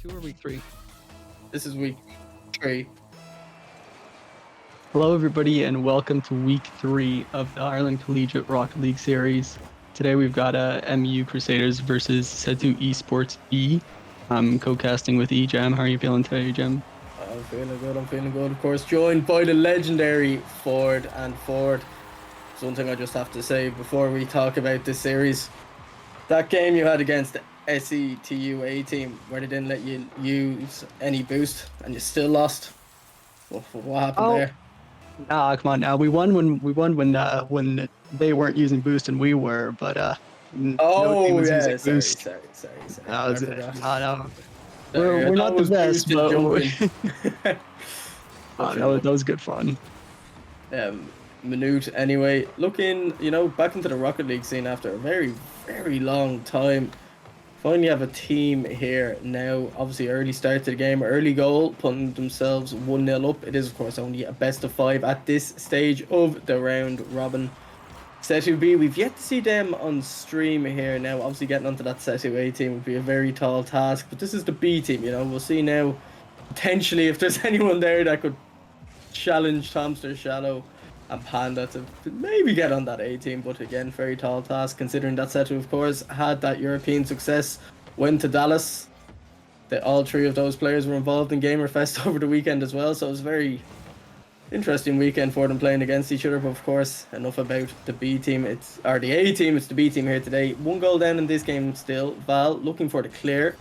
2 or week 3? This is week 3. Hello, everybody, and welcome to week 3 of the Ireland Collegiate Rocket League Series. Today we've got MU Crusaders versus SETU Esports B. I'm co-casting with Ejam. How are you feeling today, Ejam? I'm feeling good. Of course, joined by the legendary Ford. And Ford, something I just have to say before we talk about this series. That game you had against the SETU A team, where they didn't let you use any boost, and you still lost. What happened there? Nah, come on now. We won when they weren't using boost and we were, but no team was using boost. Sorry. That was it. No. Sorry, We're not the best, but that was good fun. Minute anyway. Looking, back into the Rocket League scene after a very, very long time. Finally have a team here now. Obviously, early start to the game, early goal, putting themselves 1-0 up. It is, of course, only a best of 5 at this stage of the round robin. SETU B, we've yet to see them on stream here now. Obviously, getting onto that SETU A team would be a very tall task, but this is the B team, We'll see now, potentially, if there's anyone there that could challenge Tomster, Shallow, and Panda to maybe get on that A team, but again, very tall task considering that SETU, of course, had that European success, went to Dallas. All 3 of those players were involved in Gamerfest over the weekend as well, so it was a very interesting weekend for them playing against each other. But of course, enough about the B team. It's the A team. It's the B team here today. 1 goal down in this game still. Val looking for the clear,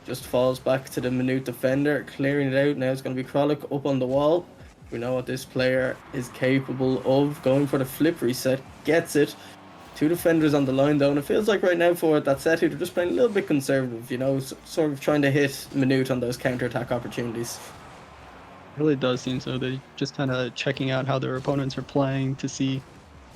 just falls back to the Minute defender, clearing it out. Now it's going to be Kralik up on the wall. We know what this player is capable of. Going for the flip reset, gets it. 2 defenders on the line though, and it feels like right now for that SETU, they're just playing a little bit conservative, sort of trying to hit Minute on those counter-attack opportunities. It really does seem so. They're just kind of checking out how their opponents are playing to see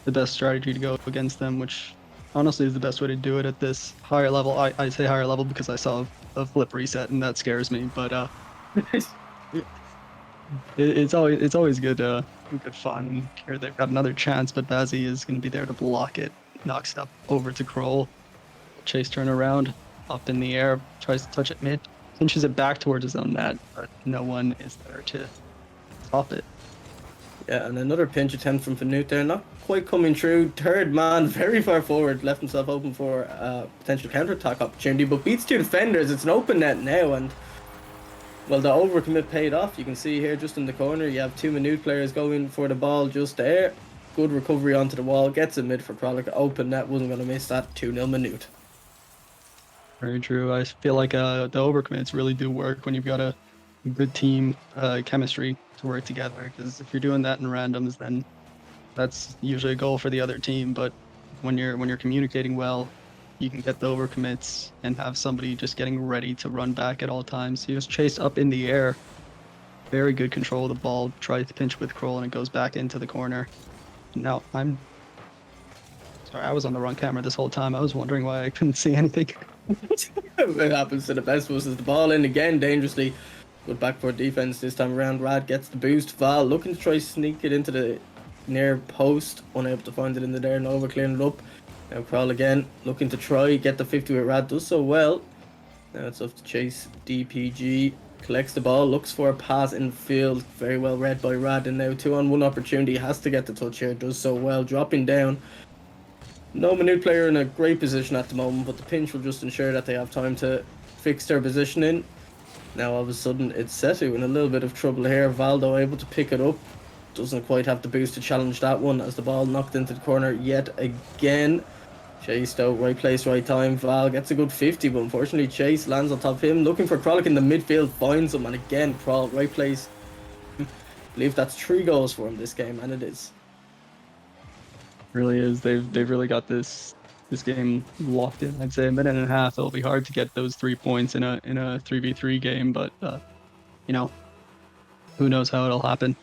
the best strategy to go against them, which honestly is the best way to do it at this higher level. I say higher level because I saw a flip reset and that scares me, but it's always good fun. Here they've got another chance, but Bazzi is going to be there to block it. Knocks it up over to Kroll. Chase turn around, up in the air, tries to touch it mid, pinches it back towards his own net, but no one is there to stop it. Yeah, and another pinch attempt from Fanute there, not quite coming through. Third man, very far forward, left himself open for a potential counter-attack opportunity, but beats 2 defenders. It's an open net now, and well, the overcommit paid off. You can see here just in the corner, you have 2 Minute players going for the ball just there. Good recovery onto the wall, gets it mid for Kralik. Open net, wasn't going to miss that. 2-0 Minute. Very true. I feel like the overcommits really do work when you've got a good team chemistry to work together, because if you're doing that in randoms, then that's usually a goal for the other team. But when you're communicating well, you can get the overcommits and have somebody just getting ready to run back at all times. He was chased up in the air. Very good control of the ball. Tries to pinch with Kroll and it goes back into the corner. Now, I'm sorry, I was on the wrong camera this whole time. I was wondering why I couldn't see anything. It happens to the best of us. As the ball in again, dangerously. Good backboard defense this time around. Rad gets the boost. Val looking to try sneak it into the near post. Unable to find it in there. Nova clearing it up. Now Kroll again, looking to try get the 50 with Rad, does so well. Now it's off to chase DPG, collects the ball, looks for a pass in field, very well read by Rad, and now 2-on-1 opportunity, has to get the touch here, does so well, dropping down. No Minute player in a great position at the moment, but the pinch will just ensure that they have time to fix their positioning. Now all of a sudden it's SETU in a little bit of trouble here. Valdo able to pick it up, doesn't quite have the boost to challenge that one as the ball knocked into the corner yet again. Chase though, right place, right time. Val gets a good 50, but unfortunately Chase lands on top of him. Looking for Kralik in the midfield, finds him, and again Kroll, right place. I believe that's 3 goals for him this game, and it is. Really is. They've really got this game locked in. I'd say a minute and a half. It'll be hard to get those 3 points in a 3v3 game, but who knows how it'll happen.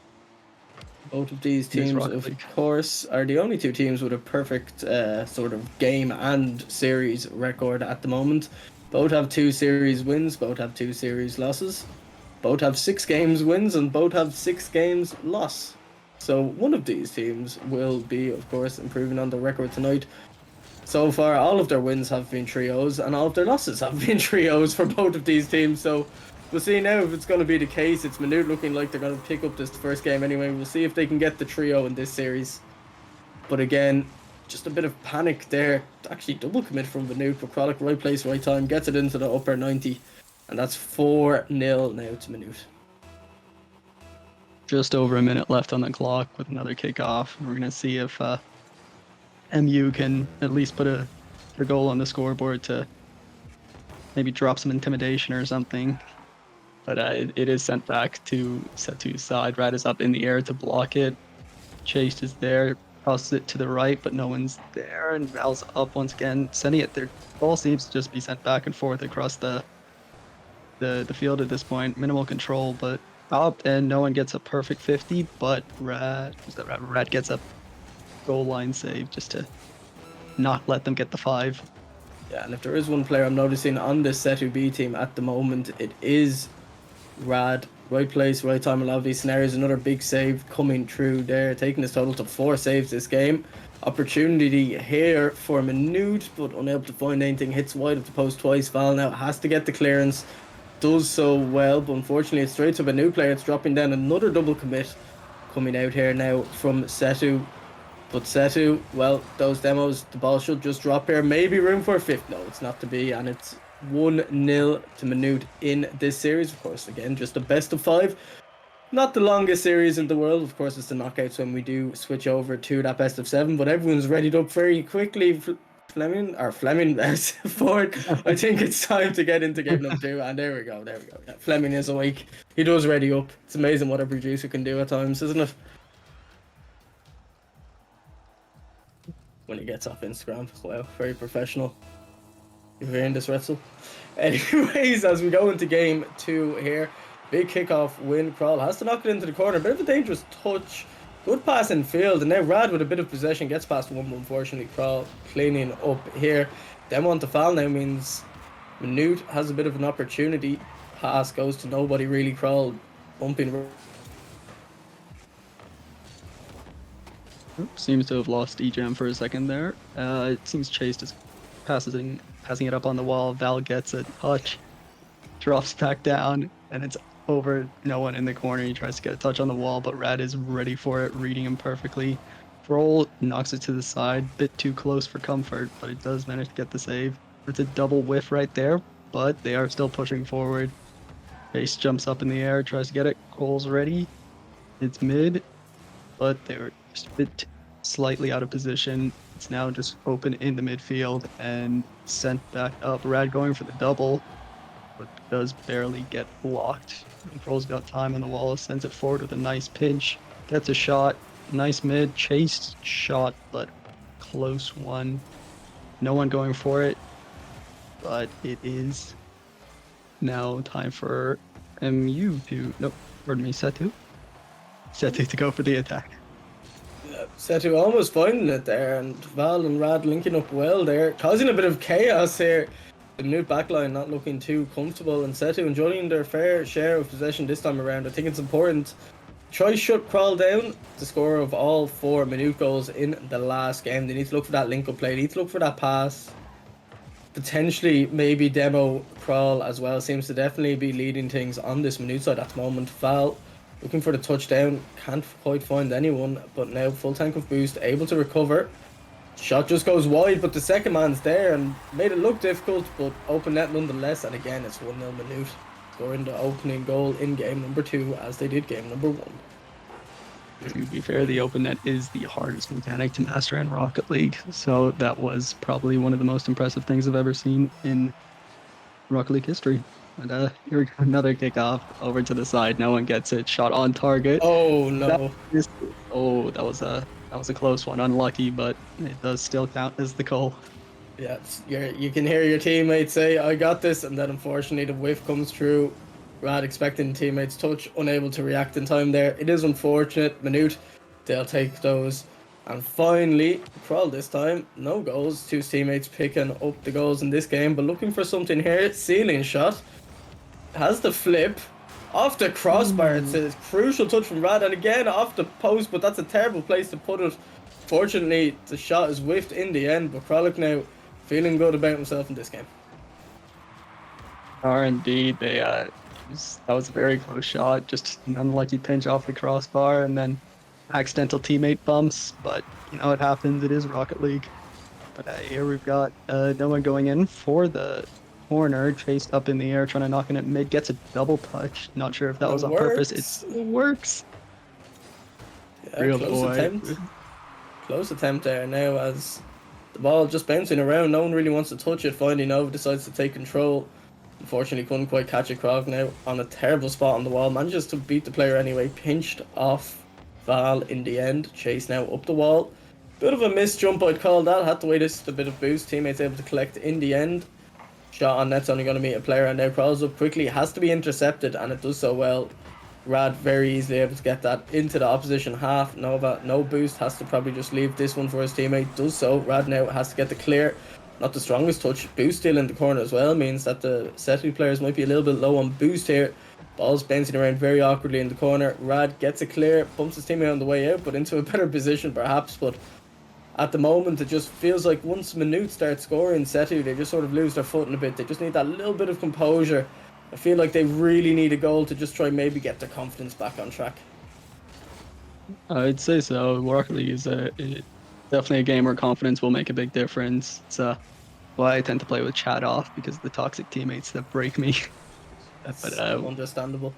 Both of these teams, of course, are the only 2 teams with a perfect sort of game and series record at the moment. Both have 2 series wins, both have 2 series losses. Both have 6 games wins and both have 6 games loss. So one of these teams will be, of course, improving on the record tonight. so far, all of their wins have been trios, and all of their losses have been trios for both of these teams. So we'll see now if it's going to be the case. It's Minute looking like they're going to pick up this first game anyway. We'll see if they can get the trio in this series. But again, just a bit of panic there. Actually, double commit from Minute, but Kralik, right place, right time, gets it into the upper 90. And that's 4-0 now to Minute. Just over a minute left on the clock with another kickoff. We're going to see if MU can at least put a goal on the scoreboard to maybe drop some intimidation or something. But it is sent back to SETU's side. Rad is up in the air to block it. Chase is there, crosses it to the right, but no one's there. And Val's up once again, sending it. Their ball seems to just be sent back and forth across the field at this point. Minimal control, but up, and no one gets a perfect 50, but Rad gets a goal line save just to not let them get the 5. Yeah, and if there is one player I'm noticing on this SETU B team at the moment, it is Rad. Right place, right time in a lot of these scenarios. Another big save coming through there, taking his total to 4 saves this game. Opportunity here for Minute, but unable to find anything. Hits wide of the post twice. Val now has to get the clearance. Does so well, but unfortunately it's straight to a new player. It's dropping down another double commit coming out here now from SETU. But SETU, well, those demos, the ball should just drop here. Maybe room for a 5th. No, it's not to be, and it's 1-0 to Minute in this series. Of course, again, just a best of 5. Not the longest series in the world. Of course, it's the knockouts when we do switch over to that best of 7, but everyone's readied up very quickly. Fleming Ford. I think it's time to get into game number 2, and there we go. Yeah, Fleming is awake. He does ready up. It's amazing what a producer can do at times, isn't it? When he gets off Instagram, wow, very professional. You're hearing this, Retzel? Anyways, as we go into game 2 here, big kickoff win. Crawl has to knock it into the corner. Bit of a dangerous touch. Good pass in field, and now Rad with a bit of possession gets past one, but unfortunately Crawl cleaning up here. Then on to foul now means Minute has a bit of an opportunity. Pass goes to nobody really. Crawl bumping. Seems to have lost EGM for a second there. It seems Chase just passing it up on the wall. Val gets a touch, drops back down, and it's over. No one in the corner. He tries to get a touch on the wall, but Rad is ready for it, reading him perfectly. Roll knocks it to the side, bit too close for comfort, but it does manage to get the save. It's a double whiff right there, but they are still pushing forward. Chase jumps up in the air, tries to get it. Cole's ready. It's mid, but they were just a bit slightly out of position. It's now just open in the midfield and sent back up. Rad going for the double, but does barely get blocked. Control's got time on the wall, sends it forward with a nice pinch. Gets a shot. Nice mid. Chased shot, but close one. No one going for it, but it is now time for MU to... Nope, pardon me, SETU to go for the attack. SETU almost finding it there, and Val and Rad linking up well there, causing a bit of chaos here. The new backline not looking too comfortable, and SETU enjoying their fair share of possession this time around. I think it's important. Try shut Crawl down, the scorer of all 4 Minute goals in the last game. They need to look for that link-up play, they need to look for that pass. Potentially, maybe demo Crawl as well. Seems to definitely be leading things on this Minute side at the moment. Val looking for the touchdown, can't quite find anyone, but now full tank of boost, able to recover. Shot just goes wide, but the second man's there and made it look difficult, but open net nonetheless. And again, it's 1-0 Minute, scoring the opening goal in game number 2 as they did game number 1. To be fair, the open net is the hardest mechanic to master in Rocket League, so that was probably one of the most impressive things I've ever seen in Rocket League history. And here we go, another kickoff over to the side. No one gets it. Shot on target. Oh no! That was a close one. Unlucky, but it does still count as the goal. Yeah, you can hear your teammates say, "I got this," and then unfortunately the whiff comes through. Rad expecting teammates touch, unable to react in time there. It is unfortunate. Minute, they'll take those. And finally, Crawl this time, no goals. 2 teammates picking up the goals in this game, but looking for something here. Ceiling shot. Has the flip. Off the crossbar, it's a crucial touch from Rad, and again off the post, but that's a terrible place to put it. Fortunately, the shot is whiffed in the end, but Kralik now feeling good about himself in this game. Are indeed. That was a very close shot. Just an unlucky pinch off the crossbar, and then accidental teammate bumps. But it happens. It is Rocket League. But here we've got Noah going in for the corner, chased up in the air, trying to knock in at mid. Gets a double touch. Not sure if that was on purpose. It works. Yeah, Real close boy. attempt. Close attempt there now as the ball just bouncing around. No one really wants to touch it. Finally, Nova decides to take control. Unfortunately, couldn't quite catch it. Krog now on a terrible spot on the wall. Manages to beat the player anyway. Pinched off Val in the end. Chase now up the wall. Bit of a missed jump, I'd call that. Had to wait just a bit of boost. Teammates able to collect in the end. Shot on net's only going to meet a player and now crawls up quickly. Has to be intercepted and it does so well. Rad very easily able to get that into the opposition half. Nova, no boost. Has to probably just leave this one for his teammate. Does so. Rad now has to get the clear. Not the strongest touch. Boost still in the corner as well means that the SETU players might be a little bit low on boost here. Ball's bouncing around very awkwardly in the corner. Rad gets a clear, bumps his teammate on the way out, but into a better position perhaps. But at the moment, it just feels like once Minute starts scoring, SETU, they just sort of lose their footing a bit. They just need that little bit of composure. I feel like they really need a goal to just try maybe get their confidence back on track. I'd say so. Rocket League is definitely a game where confidence will make a big difference. It's why I tend to play with chat off because of the toxic teammates that break me. That's understandable.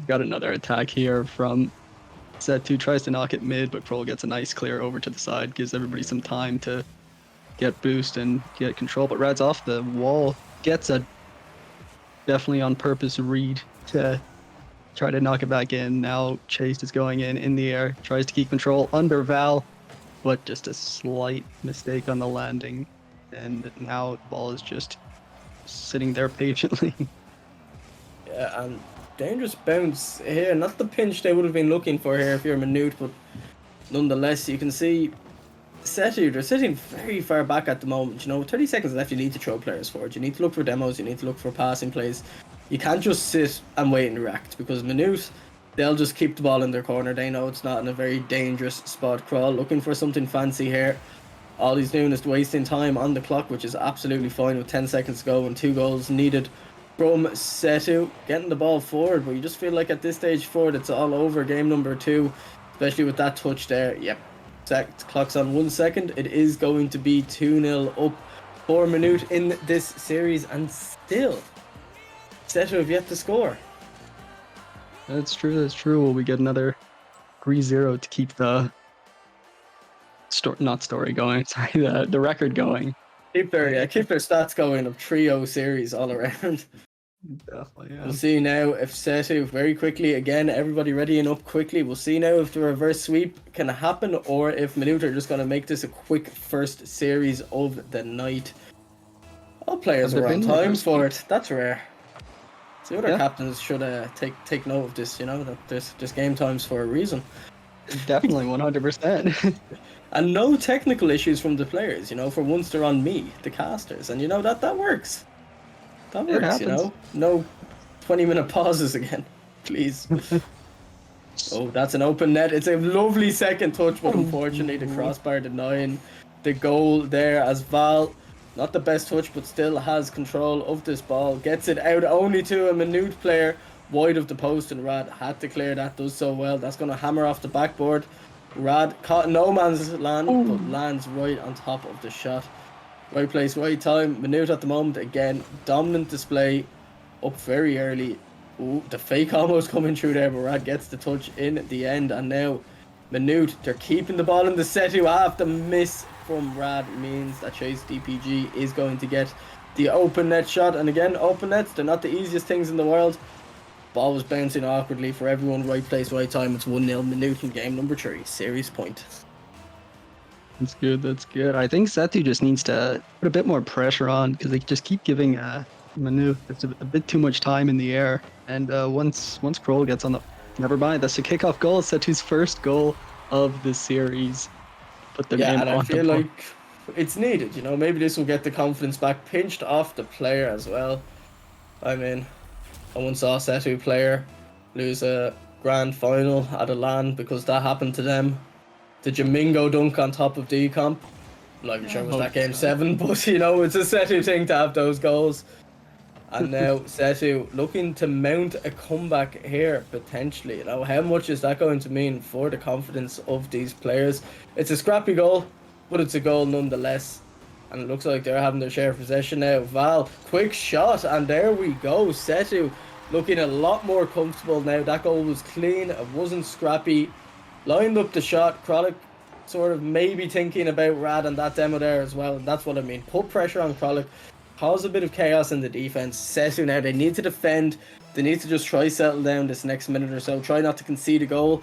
Got another attack here from SETU. Tries to knock it mid, but Kroll gets a nice clear over to the side. Gives everybody some time to get boost and get control. But Rad's off the wall. Gets a definitely on purpose read to try to knock it back in. Now Chase is going in the air. Tries to keep control under Val, but just a slight mistake on the landing. And now the ball is just sitting there patiently. Yeah, and dangerous bounce here. Not the pinch they would have been looking for here if you're Minute, but nonetheless, you can see SETU, they're sitting very far back at the moment. 30 seconds left, you need to throw players forward. You need to look for demos, you need to look for passing plays. You can't just sit and wait and react because Minute, they'll just keep the ball in their corner. They know it's not in a very dangerous spot. Crawl, looking for something fancy here. All he's doing is wasting time on the clock, which is absolutely fine with 10 seconds to go and 2 goals needed from SETU. Getting the ball forward, but you just feel like at this stage forward, it's all over. Game number 2, especially with that touch there. Yep, clock's on 1 second. It is going to be 2-0 up for Minute in this series, and still, SETU have yet to score. That's true. Will we get another 3-0 to keep the story going? Sorry, the record going. Keep their stats going of 3-0 series all around. Definitely, yeah. We'll see now if SETU very quickly, again, everybody readying up quickly. We'll see now if the reverse sweep can happen or if Minute are just going to make this a quick first series of the night. All players are on time for it. That's rare. The other captains should take note of this, that this game time's for a reason. Definitely, 100%. And no technical issues from the players, for once they're on me, the casters, and that works. That works, No 20-minute pauses again, please. Oh, that's an open net. It's a lovely second touch, but unfortunately the crossbar denying the goal there as Val, not the best touch, but still has control of this ball. Gets it out only to a Minute player wide of the post, and Rad had to clear that, does so well. That's going to hammer off the backboard. Rad caught no man's land, but lands right on top of the shot. Right place, right time. Minute at the moment, again, dominant display, up very early. Ooh, the fake almost coming through there, but Rad gets the touch in the end, and now Minute, they're keeping the ball in the SETU half. The miss from Rad means that Chase DPG is going to get the open net shot, and again, open nets, they're not the easiest things in the world. Ball was bouncing awkwardly for everyone. Right place, right time. It's 1-0 Minute in game number 3. Series point. That's good. I think SETU just needs to put a bit more pressure on because they just keep giving Minute a bit too much time in the air. And once Kroll gets on the... Never mind, that's a kickoff goal. SETU's first goal of the series. Put the game and on I feel like it's needed. Maybe this will get the confidence back. Pinched off the player as well. I mean... I once saw a SETU player lose a grand final at a LAN because that happened to them. the Jamingo dunk on top of D-Comp. I'm not even sure it was that game 7, but you know, it's a SETU thing to have those goals. And now SETU looking to mount a comeback here, potentially. You know, how much is that going to mean for the confidence of these players? It's a scrappy goal, but it's a goal nonetheless. And it looks like they're having their share of possession now. Val, quick shot, and there we go. SETU looking a lot more comfortable now. That goal was clean, it wasn't scrappy. Lined up the shot. Kralik sort of maybe thinking about Rad and that demo there as well. And that's what I mean. Put pressure on Kralik. Cause a bit of chaos in the defense. SETU now, they need to defend. They need to just try settle down this next minute or so. Try not to concede a goal.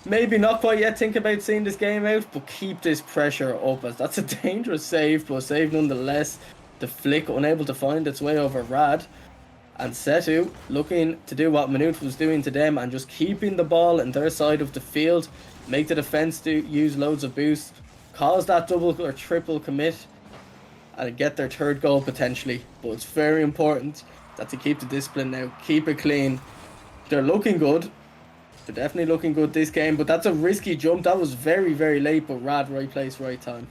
Maybe not quite yet think about seeing this game out, but keep this pressure up, as that's a dangerous save, but save nonetheless. The flick unable to find its way over Rad. And SETU looking to do what Minute was doing to them and just keeping the ball in their side of the field. Make the defense do use loads of boost. Cause that double or triple commit. And get their third goal potentially. But it's very important that they keep the discipline now. Keep it clean. They're looking good. They're definitely looking good this game. But that's a risky jump. That was very, very late. But Rad, right place, right time.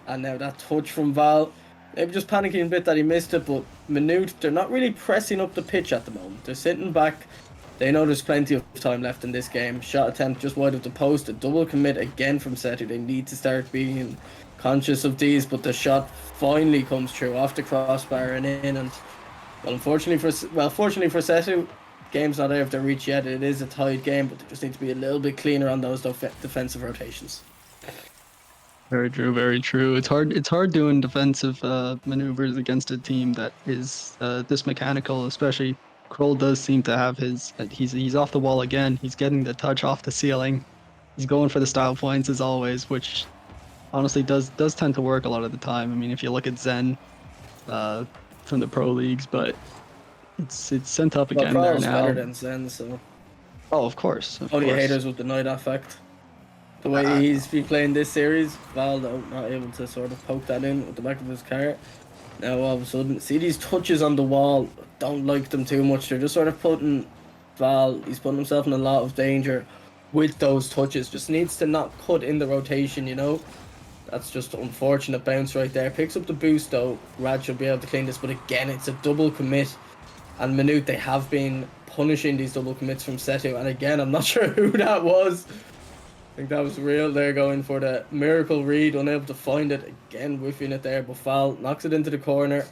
And now that touch from Val. Maybe just panicking a bit that he missed it. But Minute, they're not really pressing up the pitch at the moment. They're sitting back. They know there's plenty of time left in this game. Shot attempt just wide of the post. A double commit again from SETU. They need to start being conscious of these, but the shot finally comes through off the crossbar and in. And well, fortunately for SETU, game's not out of their reach yet. It is a tied game, but they just need to be a little bit cleaner on those defensive rotations. Very true, very true. It's hard doing defensive maneuvers against a team that is this mechanical. Especially Kroll does seem to have his. He's off the wall again. He's getting the touch off the ceiling. He's going for the style points as always, which honestly does tend to work a lot of the time. I mean, if you look at Zen from the pro leagues, but it's sent up again there now. Better than Zen, so. Oh, of course. Only haters with the night effect. The way he's been playing this series, Val though not able to sort of poke that in with the back of his car. Now all of a sudden, see these touches on the wall. Don't like them too much. They're just sort of putting he's putting himself in a lot of danger with those touches. Just needs to not cut in the rotation, you know. That's just an unfortunate bounce right there. Picks up the boost though. Rad should be able to clean this, but again, it's a double commit. And Minute, they have been punishing these double commits from SETU. And again, I'm not sure who that was. I think that was real there, going for the miracle read, unable to find it. Again, whiffing it there, but Val knocks it into the corner.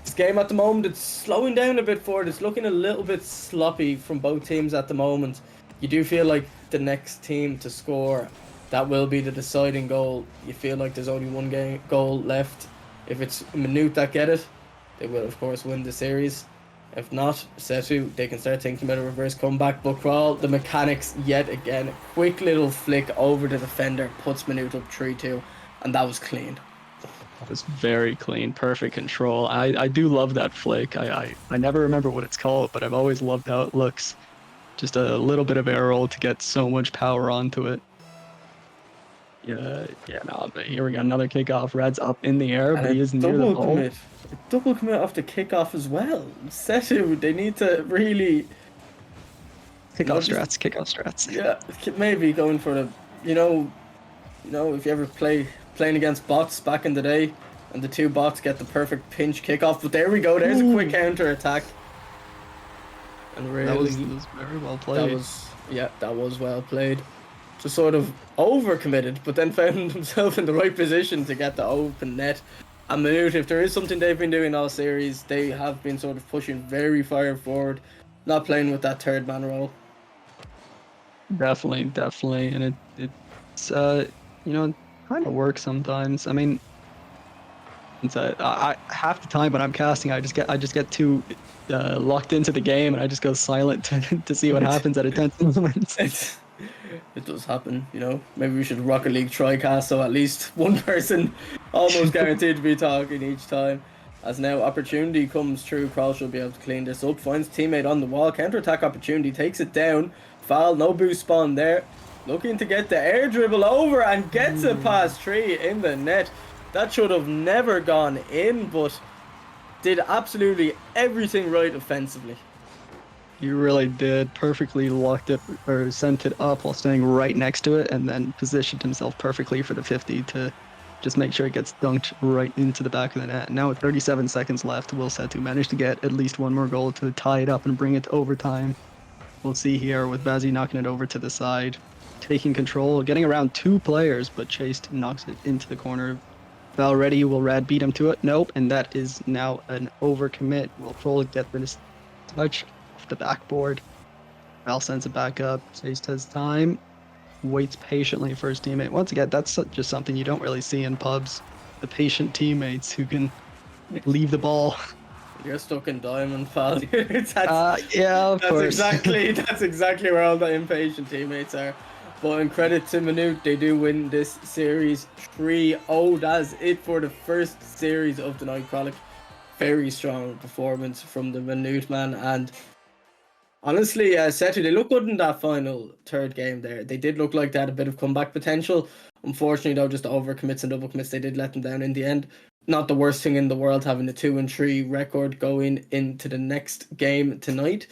This game at the moment, it's slowing down a bit for it. It's looking a little bit sloppy from both teams at the moment. You do feel like the next team to score, that will be the deciding goal. You feel like there's only one goal left. If it's Minute that get it, they will of course win the series. If not, SETU, they can start thinking about a reverse comeback. But Crawl, the mechanics yet again. Quick little flick over the defender, puts Minute up 3-2, and that was clean. That was very clean, perfect control. I do love that flick. I never remember what it's called, but I've always loved how it looks. Just a little bit of air roll to get so much power onto it. Yeah, no, but here we got another kickoff. Rad's up in the air, but he is near the goal. Double commit off the kickoff as well. SETU, they need to really kickoff strats. Yeah, maybe going for the, you know, if you ever playing against bots back in the day, and the two bots get the perfect pinch kickoff. But there we go. There's a quick counter attack. And really, that was very well played. That was well played. Just sort of overcommitted, but then found himself in the right position to get the open net. And Minute, if there is something they've been doing all series, they have been sort of pushing very far forward, not playing with that third man role. Definitely, and it's kind of works sometimes. I mean, it's I half the time when I'm casting, I just get too locked into the game, and I just go silent to see what happens at a tense moment. It does happen, you know. Maybe we should Rocket League trycast, so at least one person almost guaranteed to be talking each time. As now opportunity comes through, Kroll should be able to clean this up. Finds teammate on the wall, counter-attack opportunity, takes it down. Foul, no boost spawn there. Looking to get the air dribble over and gets it past 3 in the net. That should have never gone in, but did absolutely everything right offensively. You really did perfectly locked it or sent it up while staying right next to it, and then positioned himself perfectly for the 50 to just make sure it gets dunked right into the back of the net. Now with 37 seconds left, will SETU manage to get at least one more goal to tie it up and bring it to overtime. We'll see here with Bazzi knocking it over to the side, taking control, getting around two players, but Chased knocks it into the corner. Val ready, will Rad beat him to it? Nope, and that is now an overcommit. Will Troll get this touch off the backboard? Val sends it back up. Chased has time, waits patiently for his teammate. Once again, that's just something you don't really see in pubs. The patient teammates who can leave the ball. You're stuck in diamond, pal. that's Yeah, of course. that's exactly where all the impatient teammates are. But in credit to Minute, they do win this series 3-0. That's it for the first series of the night, Kralik. Very strong performance from the Minute man, and honestly, SETU, they look good in that final third game there. They did look like they had a bit of comeback potential. Unfortunately, though, just the overcommits and double commits, they did let them down in the end. Not the worst thing in the world having a 2-3 record going into the next game tonight.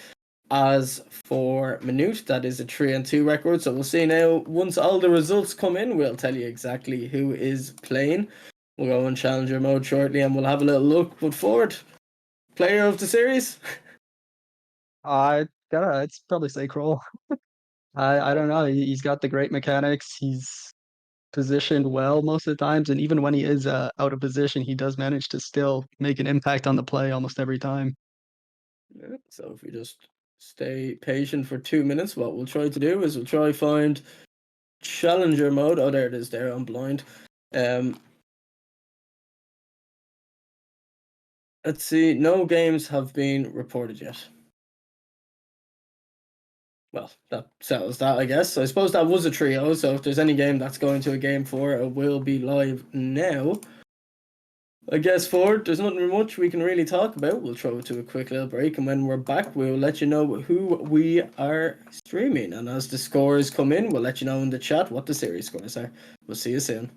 As for Minute, that is a 3-2 record. So we'll see now. Once all the results come in, we'll tell you exactly who is playing. We'll go in challenger mode shortly and we'll have a little look. But forward, player of the series. I'd probably say Kroll. I don't know. He's got the great mechanics. He's positioned well most of the times, and even when he is out of position, he does manage to still make an impact on the play almost every time. Yeah, so if we just stay patient for 2 minutes, what we'll try to do is we'll try find challenger mode. Oh, there it is. There, I'm blind. Let's see. No games have been reported yet. Well, that settles that, I guess. I suppose that was a trio, so if there's any game that's going to a game 4, it will be live now. I guess forward, there's nothing much we can really talk about. We'll throw it to a quick little break, and when we're back, we'll let you know who we are streaming. And as the scores come in, we'll let you know in the chat what the series scores are. We'll see you soon.